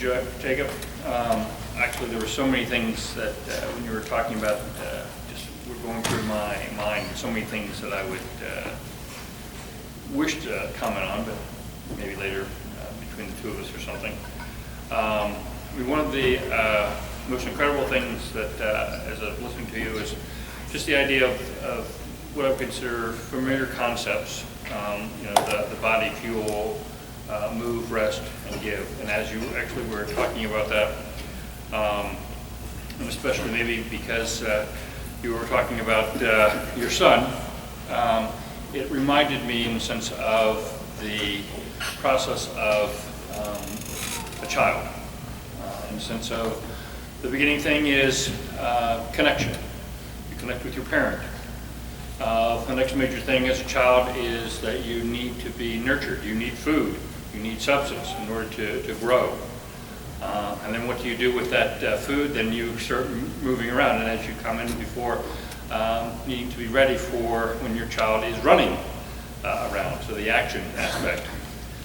you, Jacob. Actually, there were so many things that when you were talking about, just were going through my mind, so many things that I would wish to comment on, but maybe later between the two of us or something. One of the most incredible things that, as I was listening to you, is just the idea of what I would consider familiar concepts. The body, fuel, move, rest, and give. And as you actually were talking about that, and especially maybe because you were talking about your son, it reminded me in the sense of the process of a child. In the sense of the beginning thing is connection. You connect with your parent. The next major thing as a child is that you need to be nurtured. You need food. You need substance in order to grow. And then what do you do with that food? Then you start moving around. And as you commented before, needing to be ready for when your child is running around, so the action aspect.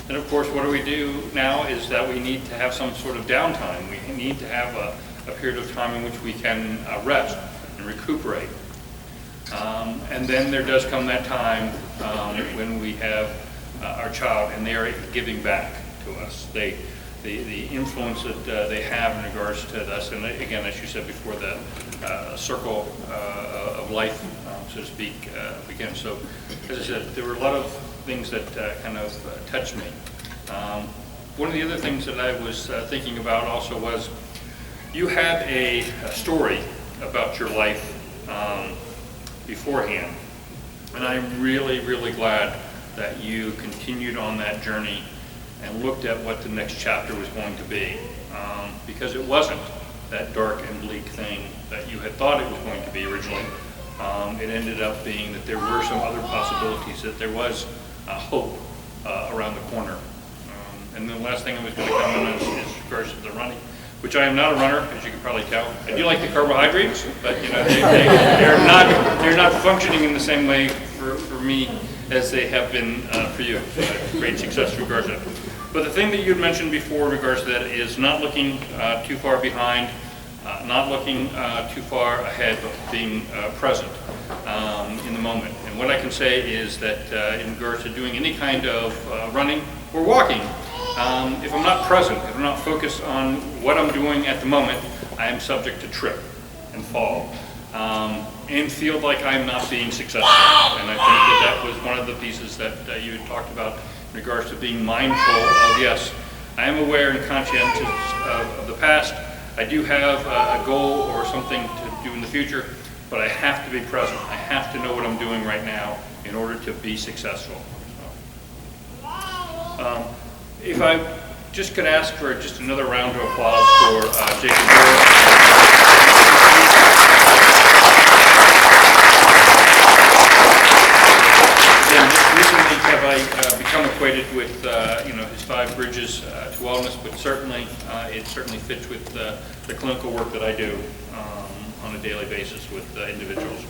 Then of course what do we do now is that we need to have some sort of downtime. We need to have a period of time in which we can rest and recuperate. And then there does come that time when we have our child and they are giving back to us. The influence that they have in regards to us, and again, as you said before, the circle of life, so to speak, begins. So, as I said, there were a lot of things that kind of touched me. One of the other things that I was thinking about also was you had a story about your life beforehand, and I'm really, really glad that you continued on that journey and looked at what the next chapter was going to be, because it wasn't that dark and bleak thing that you had thought it was going to be originally. It ended up being that there were some other possibilities, that there was hope around the corner. And the last thing I was going to comment on is regards to the running, which I am not a runner, as you can probably tell. I do like the carbohydrates, but they're not functioning in the same way for me as they have been for you. Great success in regards to that. But the thing that you had mentioned before in regards to that is not looking too far behind, not looking too far ahead, but being present in the moment. And what I can say is that in regards to doing any kind of running or walking, if I'm not present, if I'm not focused on what I'm doing at the moment, I am subject to trip and fall. And feel like I'm not being successful. And I think that was one of the pieces that you had talked about in regards to being mindful of, yes, I am aware and conscientious of the past. I do have a goal or something to do in the future, but I have to be present. I have to know what I'm doing right now in order to be successful. So, if I just could ask for just another round of applause for Jacob Moore. Recently have I become acquainted with his 5 bridges to wellness, but certainly it certainly fits with the clinical work that I do on a daily basis with individuals.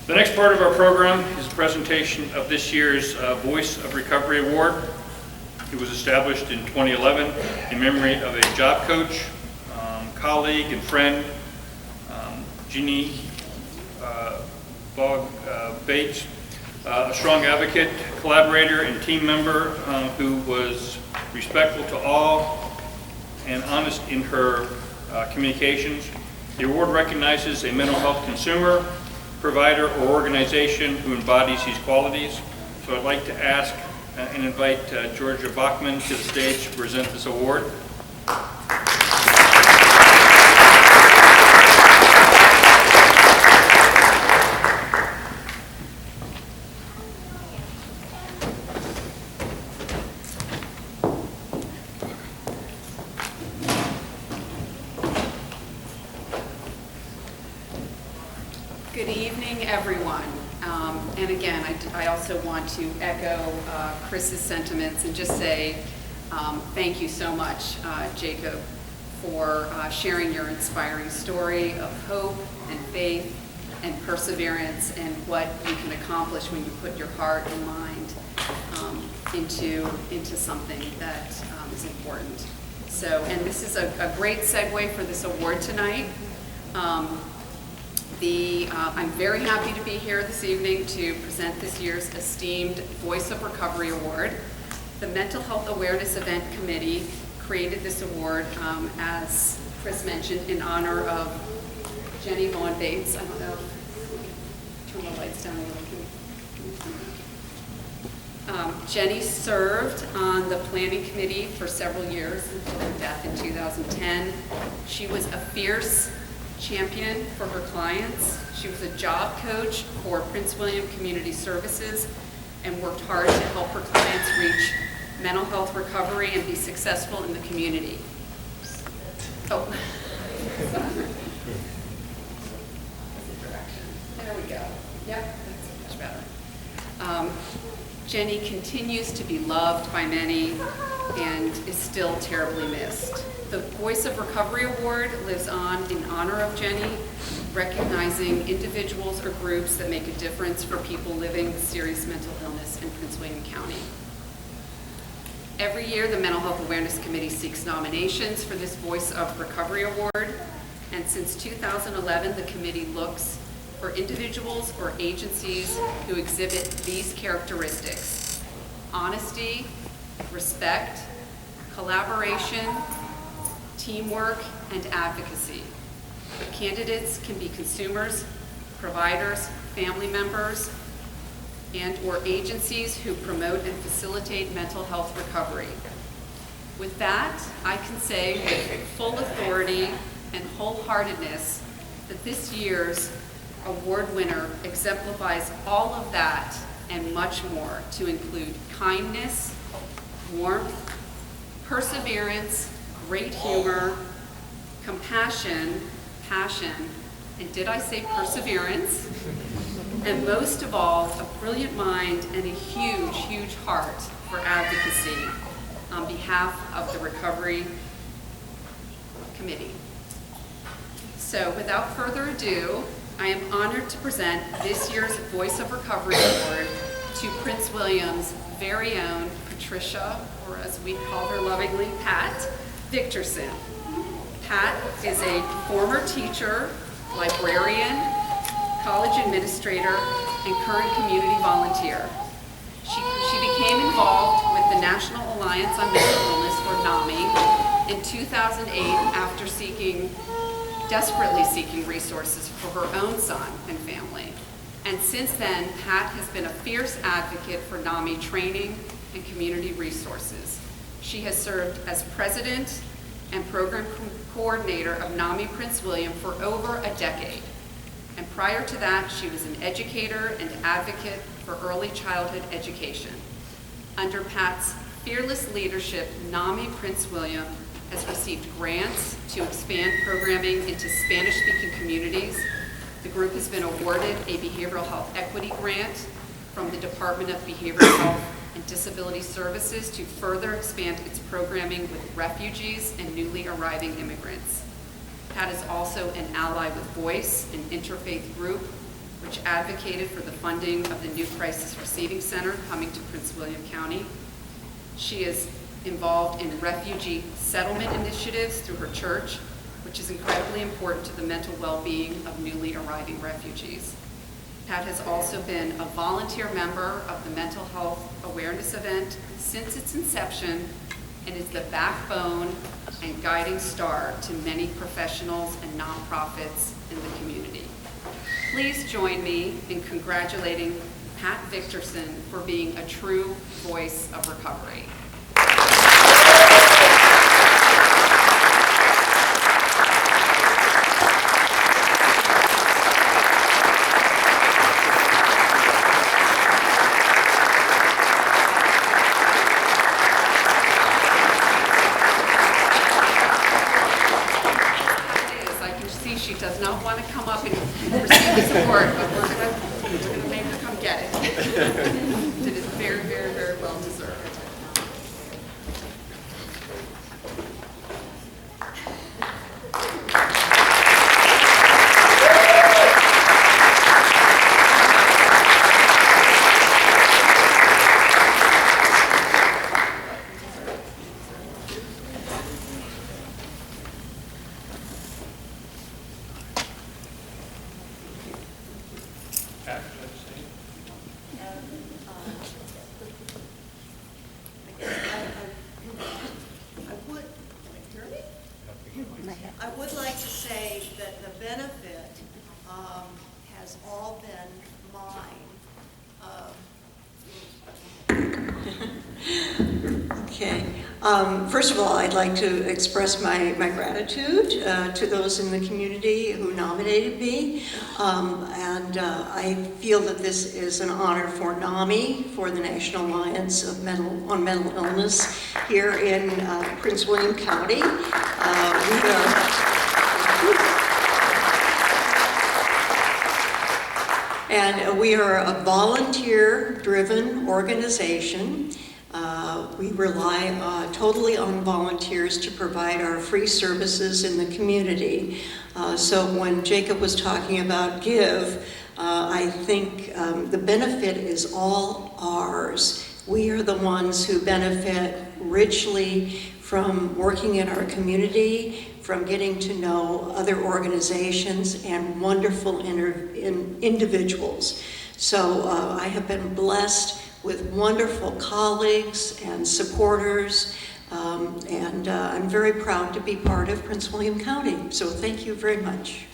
The next part of our program is a presentation of this year's Voice of Recovery Award. It was established in 2011 in memory of a job coach, colleague, and friend, Jeannie Bates, a strong advocate, collaborator, and team member who was respectful to all and honest in her communications. The award recognizes a mental health consumer, provider, or organization who embodies these qualities. So I'd like to ask and invite Georgia Bachman to the stage to present this award. Good evening, everyone. And again, I also want to echo Chris's sentiments and just say thank you so much, Jacob, for sharing your inspiring story of hope and faith and perseverance and what you can accomplish when you put your heart and mind into something that is important. So, and this is a great segue for this award tonight. I'm very happy to be here this evening to present this year's esteemed Voice of Recovery Award. The Mental Health Awareness Event Committee created this award, as Chris mentioned, in honor of Jenny Vaughn Bates. I don't know, turn the lights down a little. Jenny served on the planning committee for several years until her death in 2010. She was a fierce champion for her clients. She was a job coach for Prince William Community Services and worked hard to help her clients reach mental health recovery and be successful in the community. Oh. There we go. Yep, that's much better. Jenny continues to be loved by many and is still terribly missed. The Voice of Recovery Award lives on in honor of Jenny, recognizing individuals or groups that make a difference for people living with serious mental illness in Prince William County. Every year, the Mental Health Awareness Committee seeks nominations for this Voice of Recovery Award, and since 2011, the committee looks for individuals or agencies who exhibit these characteristics: honesty, respect, collaboration, teamwork, and advocacy. Candidates can be consumers, providers, family members, and/or agencies who promote and facilitate mental health recovery. With that, I can say with full authority and wholeheartedness that this year's award winner exemplifies all of that and much more, to include kindness, warmth, perseverance, great humor, compassion, passion, and did I say perseverance? And most of all, a brilliant mind and a huge, huge heart for advocacy on behalf of the Recovery Committee. So without further ado, I am honored to present this year's Voice of Recovery Award to Prince William's very own Patricia, or as we call her lovingly, Pat Victorson. Pat is a former teacher, librarian, college administrator, and current community volunteer. She became involved with the National Alliance on Mental Illness, or NAMI, in 2008 after desperately seeking resources for her own son and family. And since then, Pat has been a fierce advocate for NAMI training and community resources. She has served as president and program coordinator of NAMI Prince William for over a decade. And prior to that, she was an educator and advocate for early childhood education. Under Pat's fearless leadership, NAMI Prince William has received grants to expand programming into Spanish-speaking communities. The group has been awarded a behavioral health equity grant from the Department of Behavioral Health and Disability Services to further expand its programming with refugees and newly arriving immigrants. Pat is also an ally with Voice, an interfaith group which advocated for the funding of the new Crisis Receiving Center coming to Prince William County. She is involved in refugee settlement initiatives through her church, which is incredibly important to the mental well-being of newly arriving refugees. Pat has also been a volunteer member of the Mental Health Awareness Event since its inception and is the backbone and guiding star to many professionals and nonprofits in the community. Please join me in congratulating Pat Victorson for being a true voice of recovery. She does not want to come up and receive the award, but we're going to make her come get it. It is very, very, very well deserved. Pat, would you like to say anything? I would like to say that the benefit has all been mine. Okay. First of all, I'd like to express my gratitude to those in the community who nominated me. I feel that this is an honor for NAMI, for the National Alliance of on Mental Illness here in Prince William County. We are a volunteer-driven organization. We rely totally on volunteers to provide our free services in the community. So when Jacob was talking about give, I think the benefit is all ours. We are the ones who benefit richly from working in our community, from getting to know other organizations and wonderful individuals. So I have been blessed with wonderful colleagues and supporters, and I'm very proud to be part of Prince William County. So thank you very much.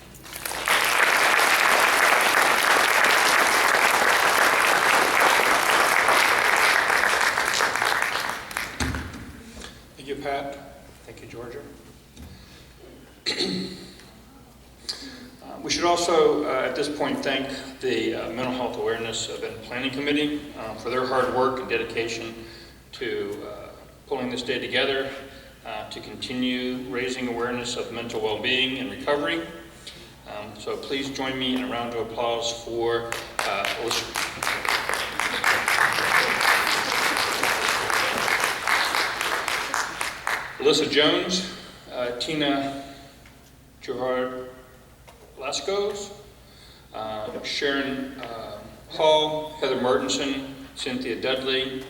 Thank you, Pat. Thank you, Georgia. We should also, at this point, thank the Mental Health Awareness Event Planning Committee for their hard work and dedication to pulling this day together to continue raising awareness of mental well-being and recovery. So please join me in a round of applause for Alyssa Jones, Tina Gerard Lascos, Sharon Hall, Heather Martinson, Cynthia Dudley,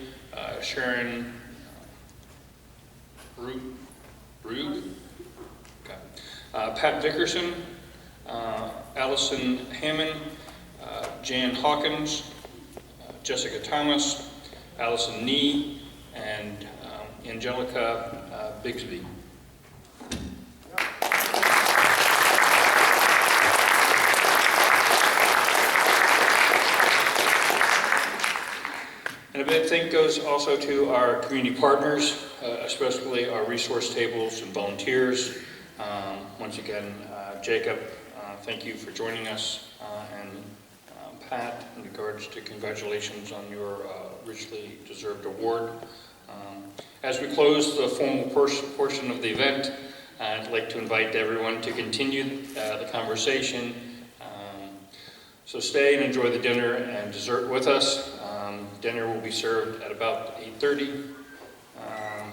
Sharon Rug, okay. Pat Dickerson, Allison Hammond, Jan Hawkins, Jessica Thomas, Allison Nee, and Angelica Bigsby. And a big thank goes also to our community partners, especially our resource tables and volunteers. Once again, Jacob, thank you for joining us, and Pat, in regards to congratulations on your richly deserved award. As we close the formal portion of the event, I'd like to invite everyone to continue the conversation. So stay and enjoy the dinner and dessert with us. Dinner will be served at about 8:30,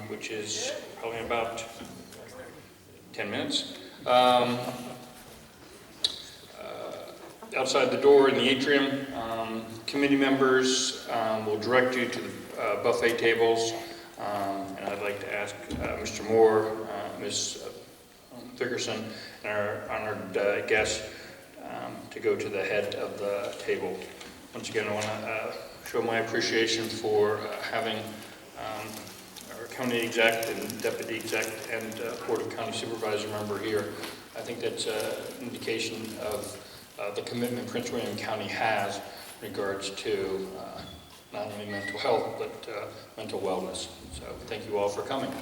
which is probably about 10 minutes. Outside the door in the atrium, committee members will direct you to the buffet tables. And I'd like to ask Mr. Moore, Ms. Dickerson, and our honored guest to go to the head of the table. Once again, I want to show my appreciation for having our county exec and deputy exec and Board of County Supervisor member here. I think that's an indication of the commitment Prince William County has in regards to not only mental health, but mental wellness. So thank you all for coming.